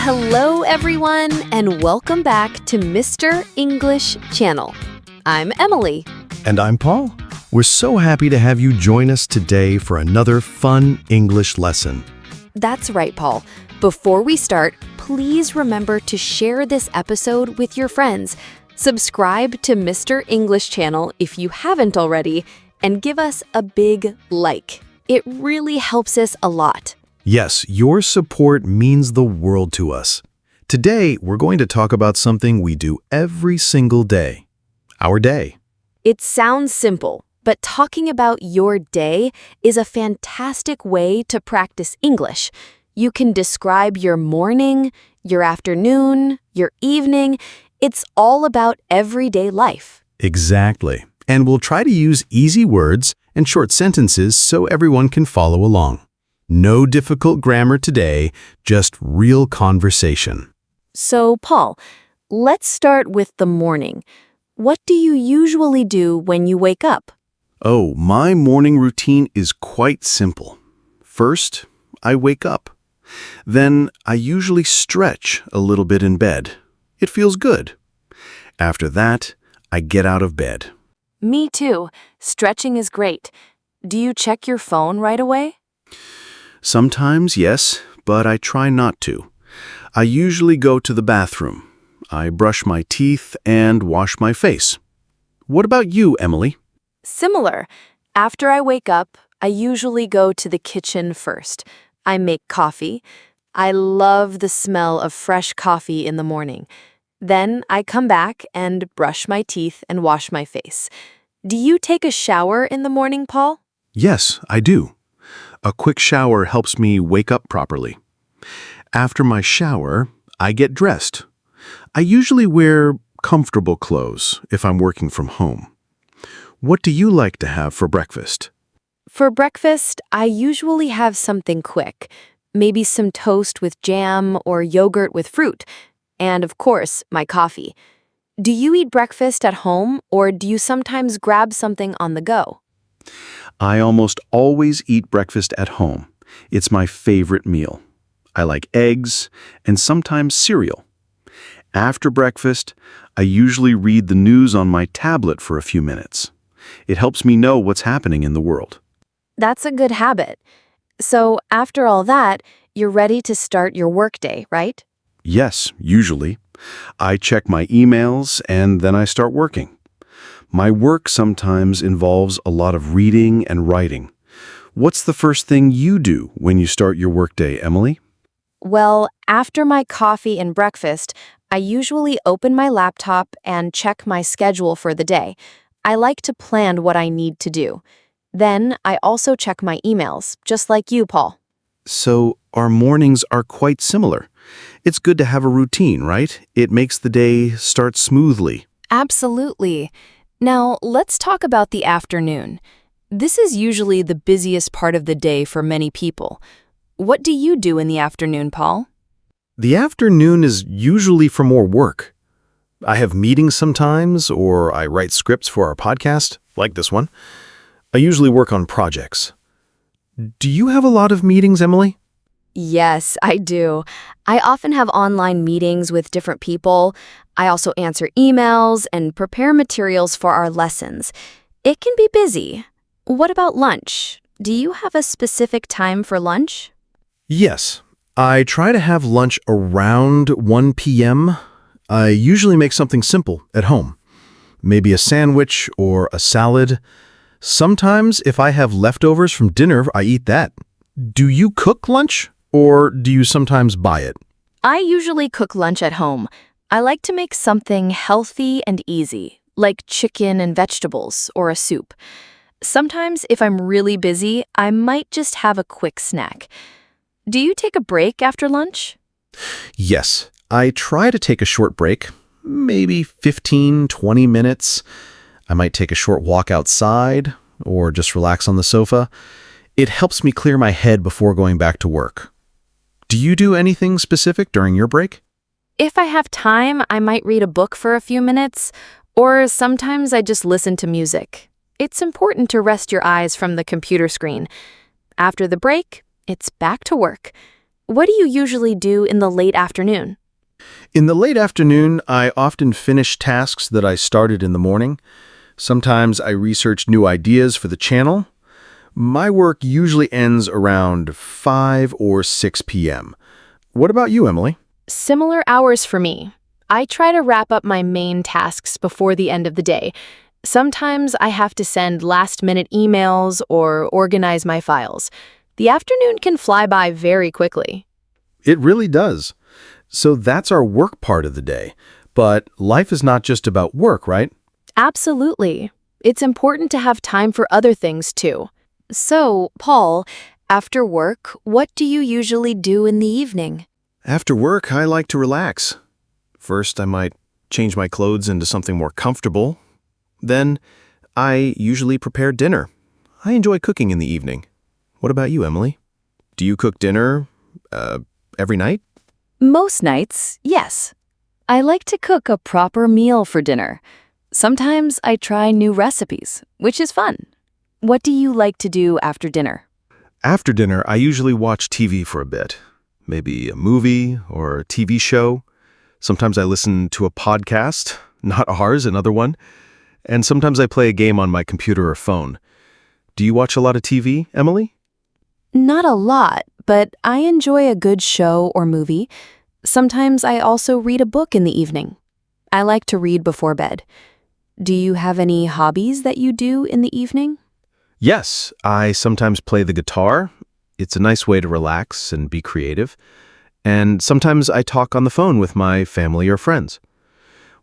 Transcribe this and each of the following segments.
Hello, everyone, and welcome back to Mr. English Channel. I'm Emily. And I'm Paul. We're so happy to have you join us today for another fun English lesson. That's right, Paul. Before we start, please remember to share this episode with your friends. Subscribe to Mr. English Channel if you haven't already, and give us a big like. It really helps us a lot. Yes, your support means the world to us. Today, we're going to talk about something we do every single day. Our day. It sounds simple, but talking about your day is a fantastic way to practice English. You can describe your morning, your afternoon, your evening. It's all about everyday life. Exactly. And we'll try to use easy words and short sentences so everyone can follow along. No difficult grammar today, just real conversation. So, Paul, let's start with the morning. What do you usually do when you wake up? Oh, my morning routine is quite simple. First, I wake up. Then, I usually stretch a little bit in bed. It feels good. After that, I get out of bed. Me too. Stretching is great. Do you check your phone right away? Sometimes, yes, but I try not to. I usually go to the bathroom. I brush my teeth and wash my face. What about you, Emily? Similar. After I wake up, I usually go to the kitchen first. I make coffee. I love the smell of fresh coffee in the morning. Then I come back and brush my teeth and wash my face. Do you take a shower in the morning, Paul? Yes, I do. A quick shower helps me wake up properly. After my shower, I get dressed. I usually wear comfortable clothes if I'm working from home. What do you like to have for breakfast? For breakfast, I usually have something quick. Maybe some toast with jam or yogurt with fruit. And of course, my coffee. Do you eat breakfast at home or do you sometimes grab something on the go? I almost always eat breakfast at home. It's my favorite meal. I like eggs and sometimes cereal. After breakfast, I usually read the news on my tablet for a few minutes. It helps me know what's happening in the world. That's a good habit. So after all that, you're ready to start your workday, right? Yes, usually. I check my emails and then I start working. My work sometimes involves a lot of reading and writing. What's the first thing you do when you start your workday, Emily? Well, after my coffee and breakfast, I usually open my laptop and check my schedule for the day. I like to plan what I need to do. Then I also check my emails, just like you, Paul. So our mornings are quite similar. It's good to have a routine, right? It makes the day start smoothly. Absolutely. Now, let's talk about the afternoon. This is usually the busiest part of the day for many people. What do you do in the afternoon, Paul? The afternoon is usually for more work. I have meetings sometimes, or I write scripts for our podcast, like this one. I usually work on projects. Do you have a lot of meetings, Emily? Yes, I do. I often have online meetings with different people. I also answer emails and prepare materials for our lessons. It can be busy. What about lunch? Do you have a specific time for lunch? Yes. I try to have lunch around 1 p.m. I usually make something simple at home. Maybe a sandwich or a salad. Sometimes, if I have leftovers from dinner, I eat that. Do you cook lunch, or do you sometimes buy it? I usually cook lunch at home. I like to make something healthy and easy, like chicken and vegetables or a soup. Sometimes, if I'm really busy, I might just have a quick snack. Do you take a break after lunch? Yes. I try to take a short break, maybe 15, 20 minutes. I might take a short walk outside or just relax on the sofa. It helps me clear my head before going back to work. Do you do anything specific during your break? If I have time, I might read a book for a few minutes, or sometimes I just listen to music. It's important to rest your eyes from the computer screen. After the break, it's back to work. What do you usually do in the late afternoon? In the late afternoon, I often finish tasks that I started in the morning. Sometimes I research new ideas for the channel. My work usually ends around 5 or 6 p.m. What about you, Emily? Similar hours for me. I try to wrap up my main tasks before the end of the day. Sometimes I have to send last-minute emails or organize my files. The afternoon can fly by very quickly. It really does. So that's our work part of the day. But life is not just about work, right? Absolutely. It's important to have time for other things too. So, Paul, after work, what do you usually do in the evening? After work, I like to relax. First, I might change my clothes into something more comfortable. Then, I usually prepare dinner. I enjoy cooking in the evening. What about you, Emily? Do you cook dinner every night? Most nights, yes. I like to cook a proper meal for dinner. Sometimes I try new recipes, which is fun. What do you like to do after dinner? After dinner, I usually watch TV for a bit. Maybe a movie or a TV show. Sometimes I listen to a podcast, not ours, another one. And sometimes I play a game on my computer or phone. Do you watch a lot of TV, Emily? Not a lot, but I enjoy a good show or movie. Sometimes I also read a book in the evening. I like to read before bed. Do you have any hobbies that you do in the evening? Yes, I sometimes play the guitar. It's a nice way to relax and be creative. And sometimes I talk on the phone with my family or friends.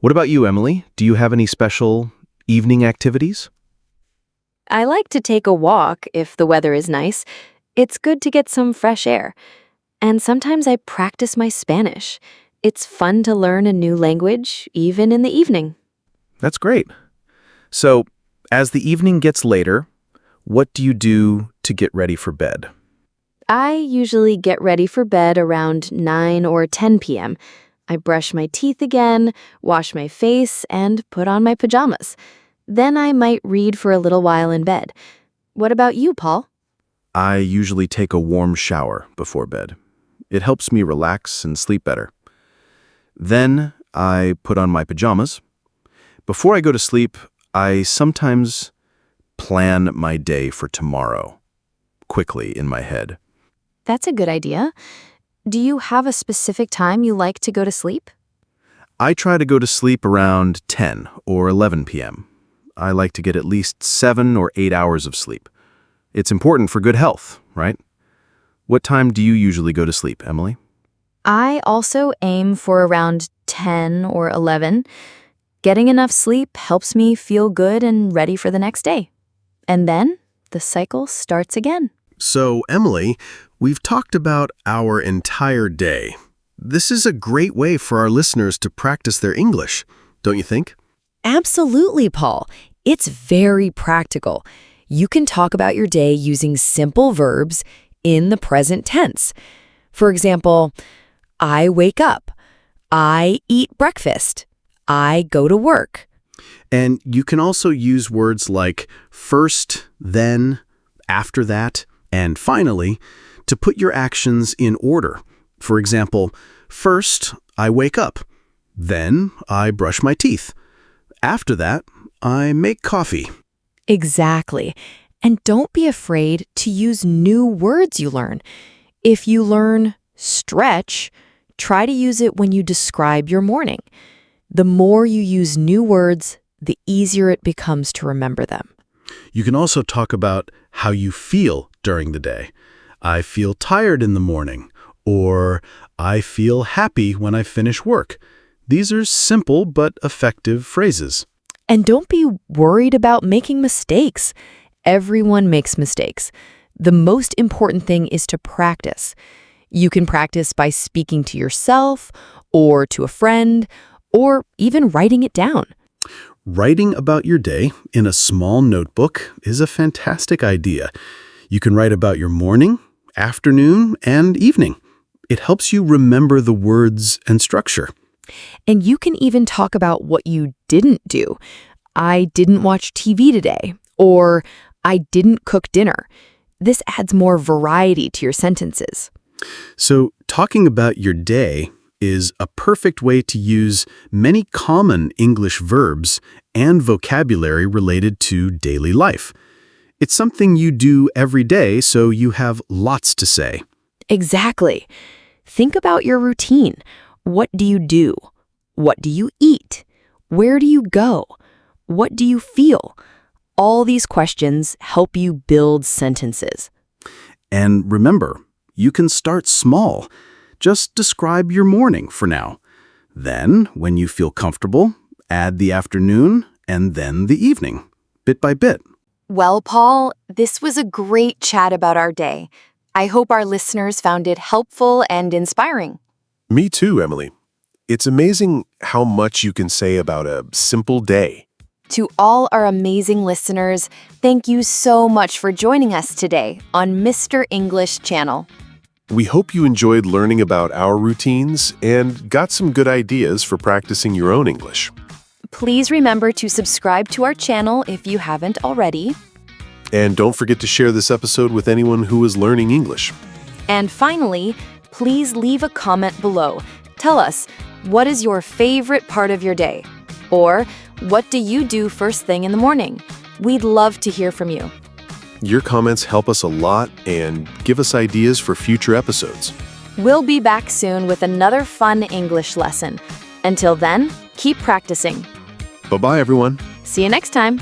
What about you, Emily? Do you have any special evening activities? I like to take a walk if the weather is nice. It's good to get some fresh air. And sometimes I practice my Spanish. It's fun to learn a new language, even in the evening. That's great. So, as the evening gets later, what do you do to get ready for bed? I usually get ready for bed around 9 or 10 p.m. I brush my teeth again, wash my face, and put on my pajamas. Then I might read for a little while in bed. What about you, Paul? I usually take a warm shower before bed. It helps me relax and sleep better. Then I put on my pajamas. Before I go to sleep, I sometimes plan my day for tomorrow, quickly in my head. That's a good idea. Do you have a specific time you like to go to sleep? I try to go to sleep around 10 or 11 p.m. I like to get at least 7 or 8 hours of sleep. It's important for good health, right? What time do you usually go to sleep, Emily? I also aim for around 10 or 11. Getting enough sleep helps me feel good and ready for the next day. And then the cycle starts again. So, Emily, we've talked about our entire day. This is a great way for our listeners to practice their English, don't you think? Absolutely, Paul. It's very practical. You can talk about your day using simple verbs in the present tense. For example, I wake up. I eat breakfast. I go to work. And you can also use words like first, then, after that, and finally, to put your actions in order. For example, first, I wake up. Then, I brush my teeth. After that, I make coffee. Exactly. And don't be afraid to use new words you learn. If you learn stretch, try to use it when you describe your morning. The more you use new words, the easier it becomes to remember them. You can also talk about how you feel during the day. I feel tired in the morning, or I feel happy when I finish work. These are simple but effective phrases. And don't be worried about making mistakes. Everyone makes mistakes. The most important thing is to practice. You can practice by speaking to yourself or to a friend or even writing it down. Writing about your day in a small notebook is a fantastic idea. You can write about your morning, afternoon, and evening. It helps you remember the words and structure. And you can even talk about what you didn't do. I didn't watch TV today, or I didn't cook dinner. This adds more variety to your sentences. So, talking about your day is a perfect way to use many common English verbs and vocabulary related to daily life. It's something you do every day, so you have lots to say. Exactly. Think about your routine. What do you do? What do you eat? Where do you go? What do you feel? All these questions help you build sentences. And remember, you can start small. Just describe your morning for now. Then, when you feel comfortable, add the afternoon and then the evening, bit by bit. Well, Paul, this was a great chat about our day. I hope our listeners found it helpful and inspiring. Me too, Emily. It's amazing how much you can say about a simple day. To all our amazing listeners, thank you so much for joining us today on Mr. English Channel. We hope you enjoyed learning about our routines and got some good ideas for practicing your own English. Please remember to subscribe to our channel if you haven't already. And don't forget to share this episode with anyone who is learning English. And finally, please leave a comment below. Tell us, what is your favorite part of your day? Or, what do you do first thing in the morning? We'd love to hear from you. Your comments help us a lot and give us ideas for future episodes. We'll be back soon with another fun English lesson. Until then, keep practicing. Bye-bye, everyone. See you next time.